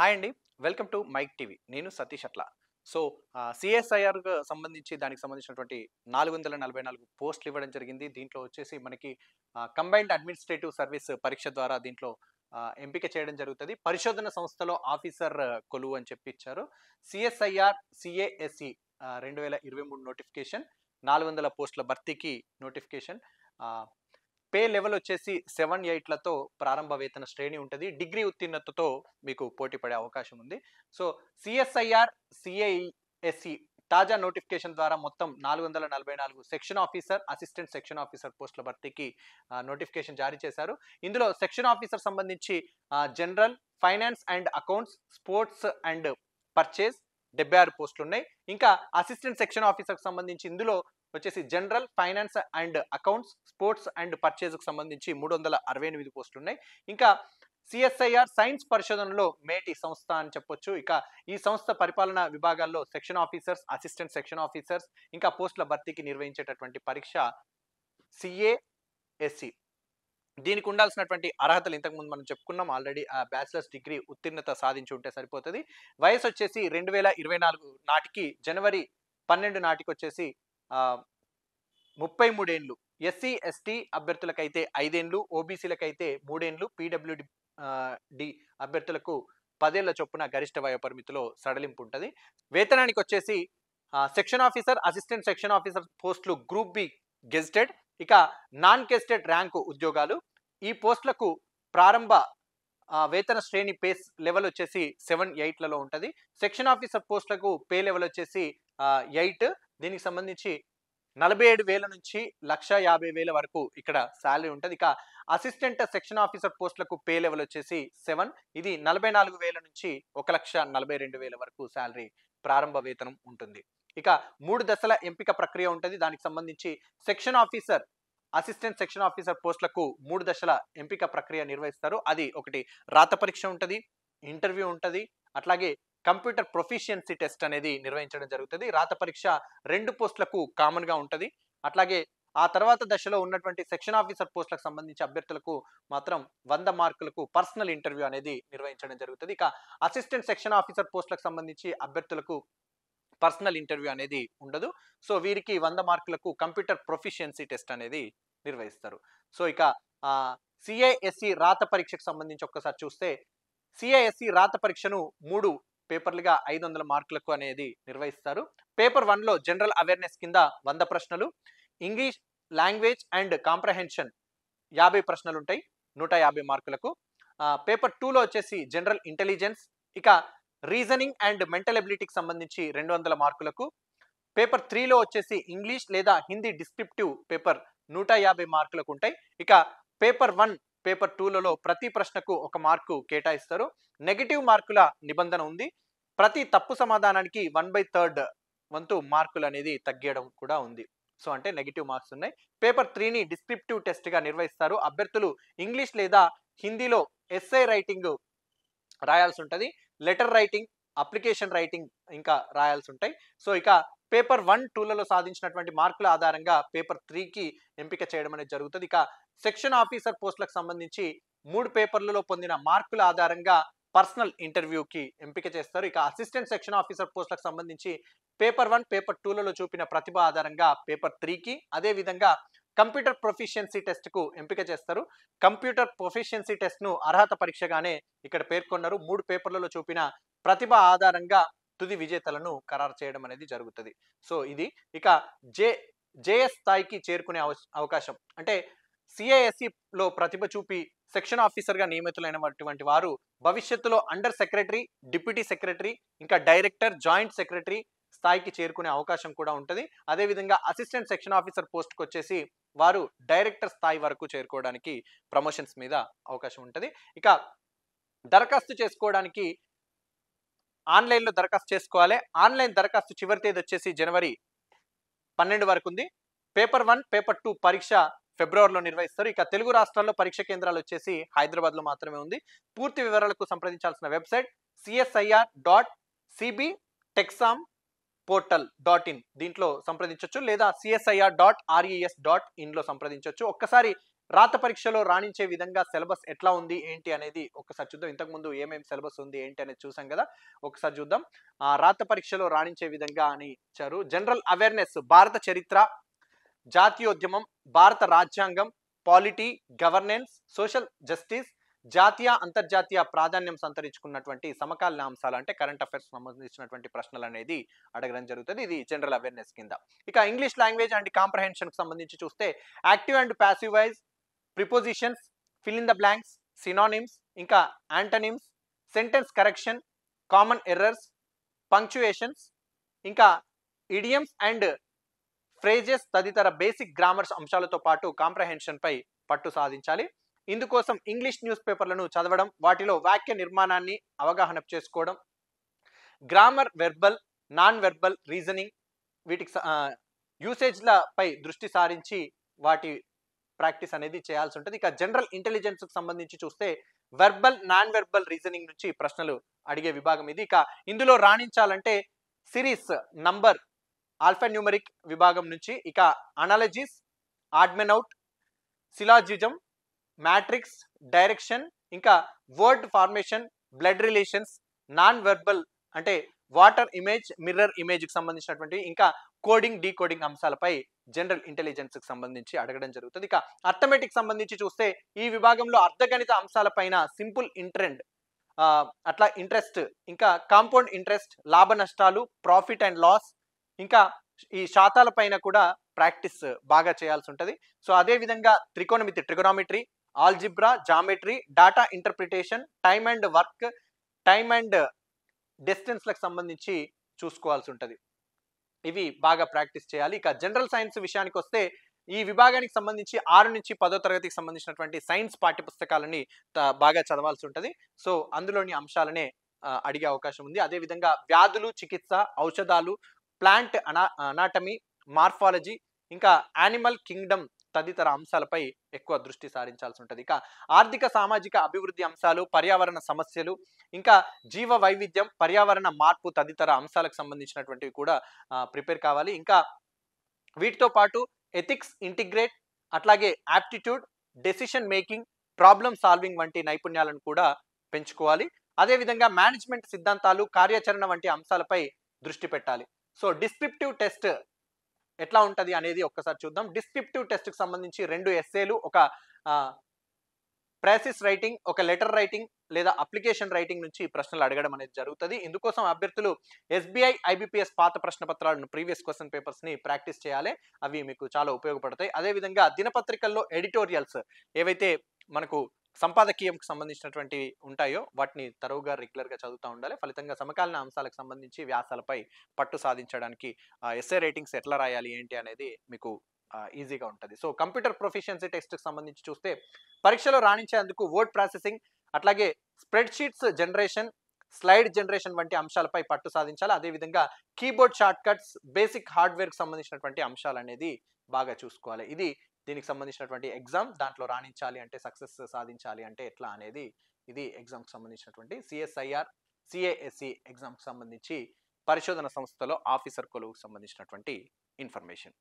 Hi అండి. Welcome to Mike TV. నేను సతీష్ అట్ల. సో, సీఎస్ఐఆర్‌గా సంబంధించి దానికి సంబంధించినటువంటి 444 పోస్టులు ఇవ్వడం జరిగింది. దీంట్లో వచ్చేసి మనకి కంబైన్డ్ అడ్మినిస్ట్రేటివ్ సర్వీస్ పరీక్ష ద్వారా దీంట్లో ఎంపిక చేయడం జరుగుతది. పరిశోధన సంస్థలో ఆఫీసర్ కొలువు అని చెప్పి ఇచ్చారు. సీఎస్ఐఆర్, సీఏఎస్ఈ 2023 నోటిఫికేషన్ 400 పోస్టుల భర్తీకి నోటిఫికేషన్. ఆహ్, పే లెవెల్ వచ్చేసి 7, 8లతో ప్రారంభ వేతన శ్రేణి ఉంటది. డిగ్రీ ఉత్తీర్ణతతో మీకు పోటీ పడే అవకాశం ఉంది. సో, సీఎస్ఐఆర్, సీఐఎస్ఈ తాజా నోటిఫికేషన్ ద్వారా మొత్తం 444 section officer, assistant section officer పోస్టుల భర్తీకి నోటిఫికేషన్ జారీ చేశారు. ఇందులో సెక్షన్ ఆఫీసర్ సంబంధించి general, finance and accounts, sports and purchase 76 పోస్టులున్నాయి. ఇంకా అసిస్టెంట్ సెక్షన్ ఆఫీసర్‌కి సంబంధించి ఇందులో వచ్చేసి general, finance and accounts, sports and పర్చేజ్‌కి సంబంధించి 368 పోస్టులున్నాయి. ఇంకా సీఎస్ఐఆర్ సైన్స్ పరిశోధనలో మేటి సంస్థ అని చెప్పొచ్చు. ఇక ఈ సంస్థ పరిపాలనా విభాగాల్లో section officers, assistant section officers ఇంకా పోస్టుల భర్తీకి నిర్వహించేటటువంటి పరీక్ష సీఏఎస్ఈ. దీనికి ఉండాల్సినటువంటి అర్హతలు ఇంతకుముందు మనం చెప్పుకున్నాం ఆల్రెడీ. బ్యాచిలర్స్ డిగ్రీ ఉత్తీర్ణత సాధించి ఉంటే సరిపోతది. వయసు వచ్చేసి 2024 నాటికి జనవరి 12 నాటికొచ్చేసి 33 ఏండ్లు. ఎస్సీ, ఎస్టీ అభ్యర్థులకైతే 5 ఏండ్లు, ఓబీసీలకైతే 3 ఏండ్లు, డి అభ్యర్థులకు 10 ఏళ్ల చొప్పున గరిష్ట వయో పరిమితిలో సడలింపు ఉంటది. వేతనానికొచ్చేసి section officer, assistant section officer పోస్టులు గ్రూప్ బి గెజిటెడ్. ఇక నాన్ గెజిటెడ్ ర్యాంకు ఉద్యోగాలు. ఈ పోస్టులకు ప్రారంభ వేతన శ్రేణి పే లెవెల్ వచ్చేసి 7, 8లలో ఉంటది. సెక్షన్ ఆఫీసర్ పోస్టులకు పే లెవెల్ వచ్చేసి 8. దీనికి సంబంధించి 47,000 నుంచి 1,50,000 వరకు ఇక్కడ సాలరీ ఉంటది. ఇక అసిస్టెంట్ సెక్షన్ ఆఫీసర్ పోస్టులకు పే లెవెల్ వచ్చేసి 7. ఇది 44,000 నుంచి 1,42,000 వరకు సాలరీ ప్రారంభ వేతనం ఉంటుంది. ఇక 3 దశల ఎంపిక ప్రక్రియ ఉంటది. దానికి సంబంధించి section officer, assistant section officer పోస్టులకు 3 దశల ఎంపిక ప్రక్రియ నిర్వహిస్తారు. అది ఒకటి రాత పరీక్ష ఉంటది, ఇంటర్వ్యూ ఉంటది, అట్లాగే కంప్యూటర్ ప్రొఫిషియన్సీ టెస్ట్ అనేది నిర్వహించడం జరుగుతుంది. రాత పరీక్ష 2 పోస్టులకు కామన్ గా ఉంటది. అట్లాగే ఆ తర్వాత దశలో ఉన్నటువంటి సెక్షన్ ఆఫీసర్ పోస్టులకు సంబంధించి అభ్యర్థులకు మాత్రం 100 మార్కులకు పర్సనల్ ఇంటర్వ్యూ అనేది నిర్వహించడం జరుగుతుంది. ఇక అసిస్టెంట్ సెక్షన్ ఆఫీసర్ పోస్టులకు సంబంధించి అభ్యర్థులకు పర్సనల్ ఇంటర్వ్యూ అనేది ఉండదు. సో వీరికి 100 మార్కులకు కంప్యూటర్ ప్రొఫిషియన్సీ టెస్ట్ అనేది నిర్వహిస్తారు. సో ఇక సిఐఎస్సి రాత పరీక్షకు సంబంధించి ఒక్కసారి చూస్తే, సిఐఎస్సి రాత పరీక్షను 3 పేపర్లుగా 500 మార్కులకు అనేది నిర్వహిస్తారు. పేపర్ 1లో జనరల్ అవేర్నెస్ కింద 100 ప్రశ్నలు, ఇంగ్లీష్ లాంగ్వేజ్ అండ్ కాంప్రహెన్షన్ 50 ప్రశ్నలు ఉంటాయి 150 మార్కులకు. పేపర్ 2లో వచ్చేసి జనరల్ ఇంటెలిజెన్స్, ఇక రీజనింగ్ అండ్ మెంటల్ ఎబిలిటీకి సంబంధించి 200 మార్కులకు. పేపర్ 3లో వచ్చేసి ఇంగ్లీష్ లేదా హిందీ డిస్క్రిప్టివ్ పేపర్ 150 మార్కులకు ఉంటాయి. ఇక పేపర్ 1, పేపర్ 2లలో ప్రతి ప్రశ్నకు 1 మార్కు కేటాయిస్తారు. నెగటివ్ మార్కుల నిబంధన ఉంది. ప్రతి తప్పు సమాధానానికి 1/3 వంతు మార్కులు అనేది తగ్గడం కూడా ఉంది. సో అంటే నెగటివ్ మార్క్స్ ఉన్నాయి. పేపర్ 3ని డిస్క్రిప్టివ్ టెస్ట్ గా నిర్వహిస్తారు. అభ్యర్థులు ఇంగ్లీష్ లేదా హిందీలో ఎస్సే రైటింగ్ రాయాల్సి ఉంటది. లెటర్ రైటింగ్, అప్లికేషన్ రైటింగ్ ఇంకా రాయాల్సి ఉంటాయి. సో ఇక పేపర్ 1, 2లలో సాధించినటువంటి మార్కుల ఆధారంగా పేపర్ 3కి ఎంపిక చేయడం అనేది జరుగుతుంది. ఇక సెక్షన్ ఆఫీసర్ పోస్టులకు సంబంధించి 3 పేపర్లలో పొందిన మార్కుల ఆధారంగా పర్సనల్ ఇంటర్వ్యూకి ఎంపిక చేస్తారు. ఇక అసిస్టెంట్ సెక్షన్ ఆఫీసర్ పోస్టులకు సంబంధించి పేపర్ 1, పేపర్ 2లలో చూపిన ప్రతిభ ఆధారంగా పేపర్ 3కి, అదే విధంగా కంప్యూటర్ ప్రొఫిషియన్సీ టెస్ట్ కు ఎంపిక చేస్తారు. కంప్యూటర్ ప్రొఫిషియన్సీ టెస్ట్ ను అర్హత పరీక్షగానే ఇక్కడ పేర్కొన్నారు. 3 పేపర్లలో చూపిన ప్రతిభ ఆధారంగా తుది విజేతలను ఖరారు చేయడం అనేది జరుగుతుంది. సో ఇది ఇక జేఎస్ స్థాయికి చేరుకునే అవకాశం అంటే సిఐఎస్సిలో ప్రతిభ చూపి సెక్షన్ ఆఫీసర్ గా నియమితులైనటువంటి వారు భవిష్యత్తులో అండర్ సెక్రటరీ, డిప్యూటీ సెక్రటరీ, ఇంకా డైరెక్టర్, జాయింట్ సెక్రటరీ స్థాయికి చేరుకునే అవకాశం కూడా ఉంటుంది. అదేవిధంగా అసిస్టెంట్ సెక్షన్ ఆఫీసర్ పోస్ట్కి వచ్చేసి వారు డైరెక్టర్ స్థాయి వరకు చేరుకోవడానికి ప్రమోషన్స్ మీద అవకాశం ఉంటుంది. ఇక దరఖాస్తు చేసుకోవడానికి ఆన్లైన్లో దరఖాస్తు చేసుకోవాలి. ఆన్లైన్ దరఖాస్తు చివరి తేదీ వచ్చేసి జనవరి 12 వరకు ఉంది. పేపర్ 1, పేపర్ 2 పరీక్ష ఫిబ్రవరిలో నిర్వహిస్తారు. ఇక తెలుగు రాష్ట్రాల్లో పరీక్ష కేంద్రాలు వచ్చేసి హైదరాబాద్లో మాత్రమే ఉంది. పూర్తి వివరాలకు సంప్రదించాల్సిన వెబ్సైట్ csir.cbtexamportal.in దీంట్లో సంప్రదించవచ్చు, లేదా csir.res.in లో సంప్రదించవచ్చు. ఒక్కసారి రాత పరీక్షలో రాణించే విధంగా సిలబస్ ఎట్లా ఉంది ఏంటి అనేది ఒకసారి చూద్దాం. ఇంతకుముందు ఏమేమి సిలబస్ ఉంది ఏంటి అనేది చూసాం కదా, ఒకసారి చూద్దాం. రాత పరీక్షలో రాణించే విధంగా అని ఇచ్చారు. జనరల్ అవేర్నెస్, భారత చరిత్ర, జాతీయోద్యమం, భారత రాజ్యాంగం, పాలిటీ, గవర్నెన్స్, సోషల్ జస్టిస్, జాతీయ అంతర్జాతీయ ప్రాధాన్యం సంతరించుకున్నటువంటి సమకాలీన అంశాలు అంటే కరెంట్ అఫైర్స్ సంబంధించినటువంటి ప్రశ్నలు అనేది అడగడం జరుగుతుంది. ఇది జనరల్ అవేర్నెస్ కింద. ఇక ఇంగ్లీష్ లాంగ్వేజ్ అండ్ కాంప్రహెన్షన్ కి సంబంధించి చూస్తే active and passive voice, prepositions, fill in the blanks, synonyms, ఇంకా antonyms, sentence correction, common errors, punctuations, ఇంకా ఇడియమ్స్ అండ్ ఫ్రేజెస్ తదితర బేసిక్ గ్రామర్స్ అంశాలతో పాటు కాంప్రహెన్షన్ పై పట్టు సాధించాలి. ఇందుకోసం ఇంగ్లీష్ న్యూస్ పేపర్లను చదవడం, వాటిలో వాక్య నిర్మాణాన్ని అవగాహన చేసుకోవడం, grammar, verbal, non verbal reasoning వీటికి యూసేజ్లపై దృష్టి సారించి వాటి ప్రాక్టీస్ అనేది చేయాల్సి ఉంటుంది. ఇక జనరల్ ఇంటెలిజెన్స్ కు సంబంధించి చూస్తే వెర్బల్, నాన్ వెర్బల్ రీజనింగ్ నుంచి ప్రశ్నలు అడిగే విభాగం ఇది. ఇక ఇందులో రాణించాలంటే సిరీస్, నంబర్, ఆల్ఫాన్యూమరిక్ విభాగం నుంచి, ఇక అనాలజీస్, ఆడ్మెనౌట్, సిలాజిజం, మ్యాట్రిక్స్, డైరెక్షన్, ఇంకా word formation, blood relations, non verbal అంటే వాటర్ ఇమేజ్, మిర్రర్ ఇమేజ్ కి సంబంధించినటువంటి, ఇంకా కోడింగ్, డీకోడింగ్ అంశాలపై జనరల్ ఇంటెలిజెన్స్ కి సంబంధించి అడగడం జరుగుతుంది. ఇక అర్థమెటిక్ సంబంధించి చూస్తే ఈ విభాగంలో అర్థగణిత అంశాలపైన సింపుల్ అట్లా ఇంట్రెస్ట్, ఇంకా కాంపౌండ్ ఇంట్రెస్ట్, లాభ నష్టాలు, ప్రాఫిట్ అండ్ లాస్, ఇంకా ఈ శాతాల పైన కూడా ప్రాక్టీస్ బాగా చేయాల్సి ఉంటుంది. సో అదే విధంగా trigonometry, algebra, geometry, data interpretation, time and work, time and distance లకు సంబంధించి చూసుకోవాల్సి ఉంటుంది. ఇవి బాగా ప్రాక్టీస్ చేయాలి. ఇక జనరల్ సైన్స్ విషయానికి వస్తే ఈ విభాగానికి సంబంధించి 6 నుంచి 10వ తరగతికి సంబంధించినటువంటి సైన్స్ పాఠ్యపుస్తకాలని బాగా చదవాల్సి ఉంటుంది. సో అందులోని అంశాలనే అడిగే అవకాశం ఉంది. అదేవిధంగా వ్యాధులు, చికిత్స, ఔషధాలు, ప్లాంట్ అనాటమీ, మార్ఫాలజీ, ఇంకా యానిమల్ కింగ్డమ్ తదితర అంశాలపై ఎక్కువ దృష్టి సారించాల్సి ఉంటుంది. ఇక ఆర్థిక సామాజిక అభివృద్ధి అంశాలు, పర్యావరణ సమస్యలు, ఇంకా జీవ వైవిధ్యం, పర్యావరణ మార్పు తదితర అంశాలకు సంబంధించినటువంటివి కూడా ప్రిపేర్ కావాలి. ఇంకా వీటితో పాటు ఎథిక్స్, ఇంటిగ్రేట్, అట్లాగే aptitude, decision making, problem solving వంటి నైపుణ్యాలను కూడా పెంచుకోవాలి. అదేవిధంగా మేనేజ్మెంట్ సిద్ధాంతాలు, కార్యాచరణ వంటి అంశాలపై దృష్టి పెట్టాలి. సో డిస్క్రిప్టివ్ టెస్ట్ ఎట్లా ఉంటది అనేది ఒక్కసారి చూద్దాం. డిస్క్రిప్టివ్ టెస్ట్ కి సంబంధించి 2 ఎస్సేలు, ఒక ప్రాసెస్ రైటింగ్, ఒక లెటర్ రైటింగ్ లేదా అప్లికేషన్ రైటింగ్ నుంచి ప్రశ్నలు అడగడం అనేది జరుగుతుంది. ఇందుకోసం అభ్యర్థులు ఎస్బీఐ, ఐబీపీఎస్ పాత ప్రశ్న పత్రాలను, ప్రీవియస్ క్వశ్చన్ పేపర్స్ ని ప్రాక్టీస్ చేయాలి. అవి మీకు చాలా ఉపయోగపడతాయి. అదేవిధంగా దినపత్రికల్లో ఎడిటోరియల్స్ ఏవైతే మనకు సంపాదకీయంకి సంబంధించినటువంటివి ఉంటాయో వాటిని తరువుగా రెగ్యులర్ గా చదువుతూ ఉండాలి. ఫలితంగా సమకాలీన అంశాలకు సంబంధించి వ్యాసాలపై పట్టు సాధించడానికి ఎస్ఏ రేటింగ్స్ ఎట్లా రాయాలి ఏంటి అనేది మీకు ఈజీగా ఉంటుంది. సో కంప్యూటర్ ప్రొఫిషియన్సీ టెస్ట్ కి సంబంధించి చూస్తే పరీక్షలో రాణించేందుకు వర్డ్ ప్రాసెసింగ్, అట్లాగే spread sheets generation, slide generation వంటి అంశాలపై పట్టు సాధించాలి. అదేవిధంగా keyboard short cuts, basic hardware కి సంబంధించినటువంటి అంశాలు అనేది బాగా చూసుకోవాలి. ఇది దీనికి సంబంధించినటువంటి ఎగ్జామ్. దాంట్లో రాణించాలి అంటే, సక్సెస్ సాధించాలి అంటే ఎట్లా అనేది ఇది ఎగ్జామ్ కి సంబంధించినటువంటి సిఎస్ఐఆర్, సిఏఎస్సి ఎగ్జామ్ కి సంబంధించి పరిశోధన సంస్థలో ఆఫీసర్ కొలువుకు సంబంధించినటువంటి ఇన్ఫర్మేషన్.